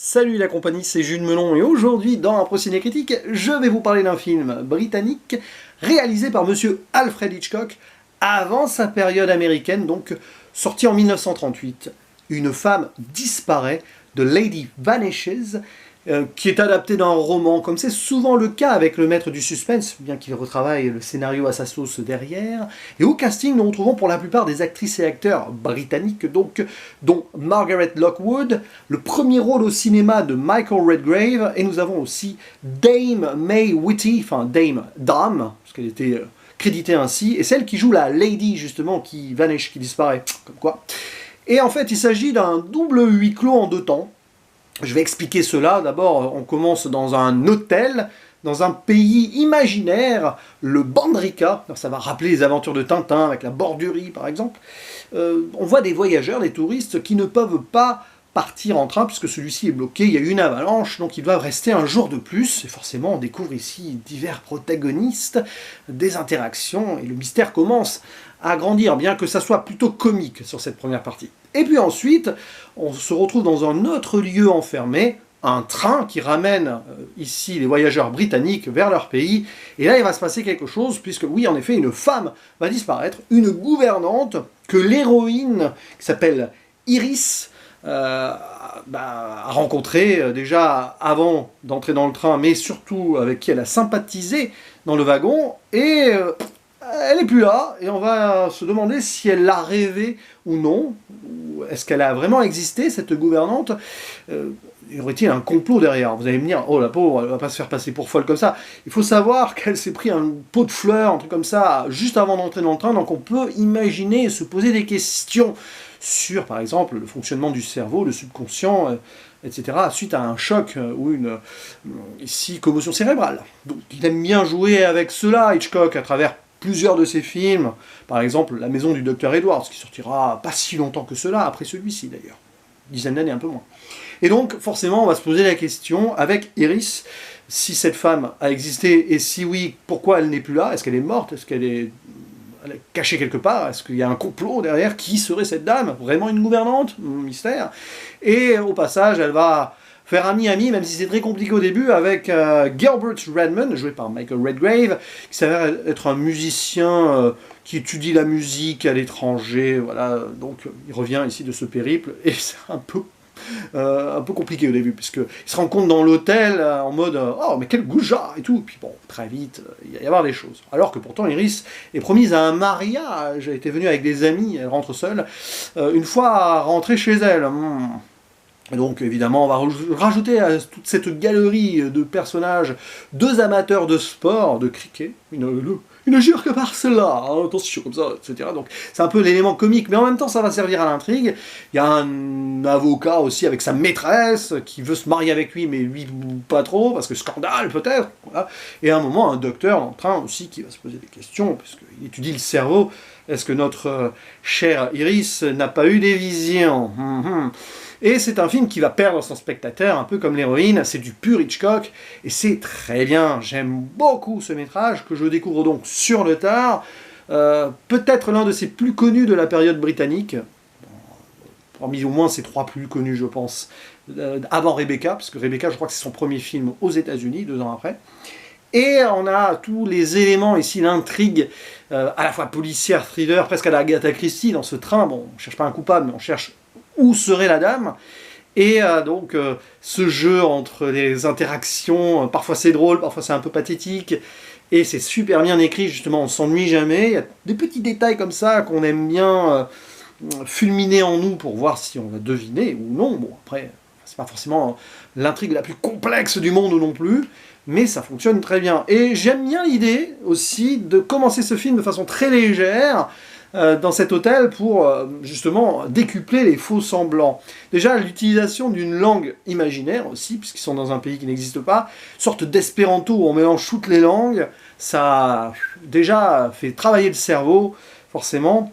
Salut la compagnie, c'est Jules Melon et aujourd'hui dans un Procédé Critique, je vais vous parler d'un film britannique réalisé par monsieur Alfred Hitchcock avant sa période américaine, donc sorti en 1938. Une femme disparaît, The Lady Vanishes, qui est adapté d'un roman, comme c'est souvent le cas avec le maître du suspense, bien qu'il retravaille le scénario à sa sauce derrière. Et au casting, nous retrouvons pour la plupart des actrices et acteurs britanniques, donc, dont Margaret Lockwood, le premier rôle au cinéma de Michael Redgrave, et nous avons aussi Dame May Whitty, enfin Dame, parce qu'elle était créditée ainsi, et celle qui joue la Lady, justement, qui vanish, qui disparaît, comme quoi. Et en fait, il s'agit d'un double huis clos en deux temps. Je vais expliquer cela. D'abord, on commence dans un hôtel, dans un pays imaginaire, le Bandrika. Ça va rappeler les aventures de Tintin, avec la Bordurie, par exemple. On voit des voyageurs, des touristes, qui ne peuvent pas partir en train, puisque celui-ci est bloqué, il y a eu une avalanche, donc ils doivent rester un jour de plus. Et forcément, on découvre ici divers protagonistes, des interactions, et le mystère commence à grandir, bien que ça soit plutôt comique sur cette première partie. Et puis ensuite, on se retrouve dans un autre lieu enfermé, un train qui ramène ici les voyageurs britanniques vers leur pays. Et là, il va se passer quelque chose, puisque oui, en effet, une femme va disparaître, une gouvernante que l'héroïne, qui s'appelle Iris, a rencontré déjà avant d'entrer dans le train, mais surtout avec qui elle a sympathisé dans le wagon, et elle n'est plus là, et on va se demander si elle l'a rêvé ou non. Est-ce qu'elle a vraiment existé, cette gouvernante? Y aurait-il un complot derrière? Vous allez me dire, oh la pauvre, elle va pas se faire passer pour folle comme ça. Il faut savoir qu'elle s'est pris un pot de fleurs, un truc comme ça, juste avant d'entrer dans le train, donc on peut imaginer et se poser des questions sur, par exemple, le fonctionnement du cerveau, le subconscient, etc., suite à un choc ou une ici, commotion cérébrale. Donc il aime bien jouer avec cela, Hitchcock, à travers plusieurs de ses films, par exemple La Maison du Docteur Edwards, qui sortira pas si longtemps que cela, après celui-ci d'ailleurs, une dizaine d'années, un peu moins. Et donc, forcément, on va se poser la question, avec Iris, si cette femme a existé, et si oui, pourquoi elle n'est plus là? Est-ce qu'elle est morte? Est-ce qu'elle est cachée quelque part? Est-ce qu'il y a un complot derrière? Qui serait cette dame? Vraiment une gouvernante? Mystère. Et au passage, elle va faire ami-ami, même si c'est très compliqué au début, avec Gilbert Redman, joué par Michael Redgrave, qui s'avère être un musicien qui étudie la musique à l'étranger. Voilà, donc il revient ici de ce périple, et c'est un peu compliqué au début, puisqu'il se rend compte dans l'hôtel en mode oh mais quel goujat et tout, et puis bon, très vite, il va y avoir des choses. Alors que pourtant Iris est promise à un mariage, elle était venue avec des amis, elle rentre seule, une fois rentrée chez elle. Et donc évidemment on va rajouter à toute cette galerie de personnages deux amateurs de sport, de cricket, une gire par cela, hein, attention comme ça, etc. Donc c'est un peu l'élément comique, mais en même temps ça va servir à l'intrigue. Il y a un avocat aussi avec sa maîtresse qui veut se marier avec lui, mais lui pas trop, parce que scandale peut-être. Voilà. Et à un moment un docteur en train aussi qui va se poser des questions, puisqu'il étudie le cerveau. Est-ce que notre chère Iris n'a pas eu des visions? Et c'est un film qui va perdre son spectateur, un peu comme l'héroïne, c'est du pur Hitchcock, et c'est très bien, j'aime beaucoup ce métrage, que je découvre donc sur le tard, peut-être l'un de ses plus connus de la période britannique, parmi au moins ses trois plus connus je pense, avant Rebecca, parce que Rebecca je crois que c'est son premier film aux États-Unis, 2 ans après. Et on a tous les éléments ici, l'intrigue, à la fois policière, thriller, presque à la Agatha Christie dans ce train. Bon, on ne cherche pas un coupable, mais on cherche où serait la dame. Et donc ce jeu entre les interactions, parfois c'est drôle, parfois c'est un peu pathétique, et c'est super bien écrit, justement, on s'ennuie jamais. Il y a des petits détails comme ça qu'on aime bien fulminer en nous pour voir si on va deviner ou non. Bon, après, c'est pas forcément l'intrigue la plus complexe du monde non plus, mais ça fonctionne très bien. Et j'aime bien l'idée aussi de commencer ce film de façon très légère, dans cet hôtel pour justement décupler les faux semblants. Déjà l'utilisation d'une langue imaginaire aussi, puisqu'ils sont dans un pays qui n'existe pas, sorte d'espéranto où on mélange toutes les langues, ça déjà fait travailler le cerveau, forcément.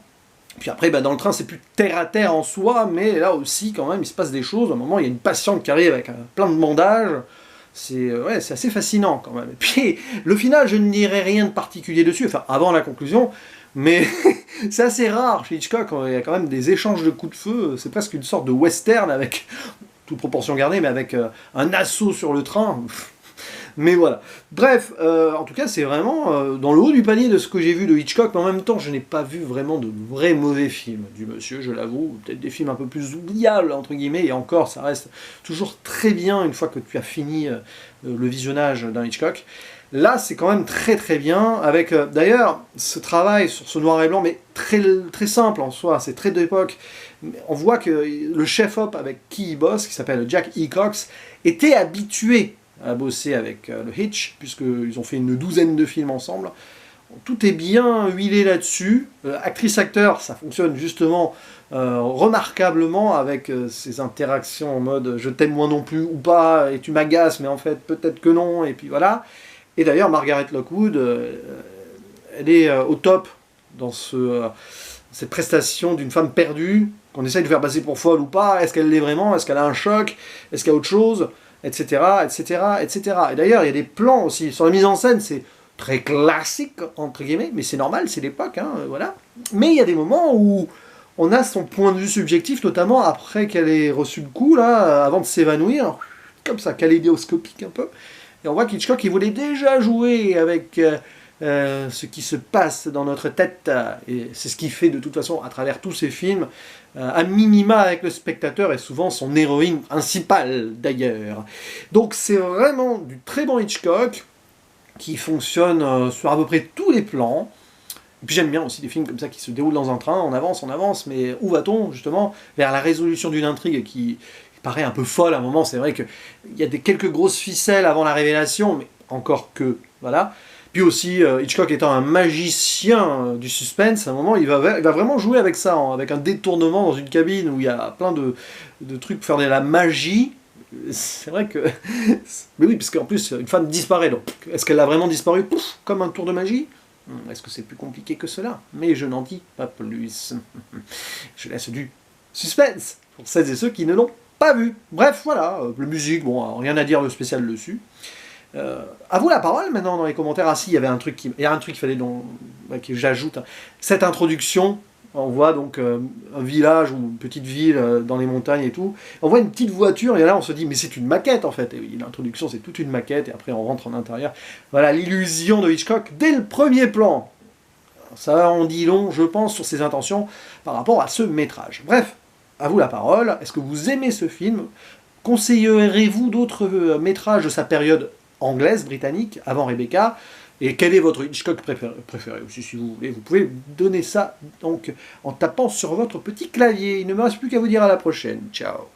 Puis après, dans le train, c'est plus terre à terre en soi, mais là aussi, quand même, il se passe des choses. À un moment, il y a une patiente qui arrive avec plein de bandages. C'est assez fascinant, quand même. Et puis, le final, je ne dirais rien de particulier dessus, enfin, avant la conclusion, mais c'est assez rare chez Hitchcock, il y a quand même des échanges de coups de feu, c'est presque une sorte de western avec toute proportion gardée, mais avec un assaut sur le train. Mais voilà. Bref, en tout cas, c'est vraiment dans le haut du panier de ce que j'ai vu de Hitchcock, mais en même temps, je n'ai pas vu vraiment de vrais mauvais films du monsieur, je l'avoue. Peut-être des films un peu plus oubliables, entre guillemets, et encore, ça reste toujours très bien une fois que tu as fini le visionnage d'un Hitchcock. Là, c'est quand même très très bien, avec d'ailleurs ce travail sur ce noir et blanc, mais très, très simple en soi, c'est très d'époque. On voit que le chef-op avec qui il bosse, qui s'appelle Jack E. Cox, était habitué à bosser avec le Hitch, puisqu'ils ont fait une douzaine de films ensemble. Tout est bien huilé là-dessus. Actrice-acteur, ça fonctionne justement remarquablement avec ces interactions en mode je t'aime moi non plus ou pas, et tu m'agaces, mais en fait peut-être que non, et puis voilà. Et d'ailleurs, Margaret Lockwood, elle est au top dans cette prestation d'une femme perdue, qu'on essaye de faire passer pour folle ou pas. Est-ce qu'elle l'est vraiment? Est-ce qu'elle a un choc? Est-ce qu'il y a autre chose? Etc., etc., etc. Et d'ailleurs, il y a des plans aussi. Sur la mise en scène, c'est très classique, entre guillemets, mais c'est normal, c'est l'époque, hein, voilà. Mais il y a des moments où on a son point de vue subjectif, notamment après qu'elle ait reçu le coup, là, avant de s'évanouir, comme ça, kaléidoscopique un peu. Et on voit qu'Hitchcock, il voulait déjà jouer avec ce qui se passe dans notre tête, et c'est ce qu'il fait de toute façon à travers tous ses films, à minima avec le spectateur, et souvent son héroïne principale d'ailleurs. Donc c'est vraiment du très bon Hitchcock, qui fonctionne sur à peu près tous les plans. Et puis j'aime bien aussi des films comme ça qui se déroulent dans un train, on avance, mais où va-t-on justement? Vers la résolution d'une intrigue qui paraît un peu folle à un moment. C'est vrai qu'il y a quelques grosses ficelles avant la révélation, mais encore que, voilà. Puis aussi, Hitchcock étant un magicien du suspense, à un moment, il va vraiment jouer avec ça, hein, avec un détournement dans une cabine où il y a plein de trucs pour faire de la magie. C'est vrai que... Mais oui, parce qu'en plus, une femme disparaît, donc est-ce qu'elle a vraiment disparu, pouf, comme un tour de magie? Est-ce que c'est plus compliqué que cela? Mais je n'en dis pas plus. Je laisse du suspense pour celles et ceux qui ne l'ont pas vu. Bref, voilà, la musique, bon, rien à dire de spécial dessus. À vous la parole maintenant dans les commentaires. Ah si, il y a un truc qu'il fallait que j'ajoute. Cette introduction, on voit donc un village ou une petite ville dans les montagnes et tout. On voit une petite voiture et là on se dit mais c'est une maquette en fait. Et oui, l'introduction c'est toute une maquette et après on rentre en intérieur. Voilà l'illusion de Hitchcock dès le premier plan. Ça en dit long, je pense, sur ses intentions par rapport à ce métrage. Bref, à vous la parole. Est-ce que vous aimez ce film? Conseillerez-vous d'autres métrages de sa période anglaise, britannique, avant Rebecca? Et quel est votre Hitchcock préféré aussi, si vous voulez? Vous pouvez donner ça donc en tapant sur votre petit clavier. Il ne me reste plus qu'à vous dire à la prochaine. Ciao.